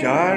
4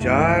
4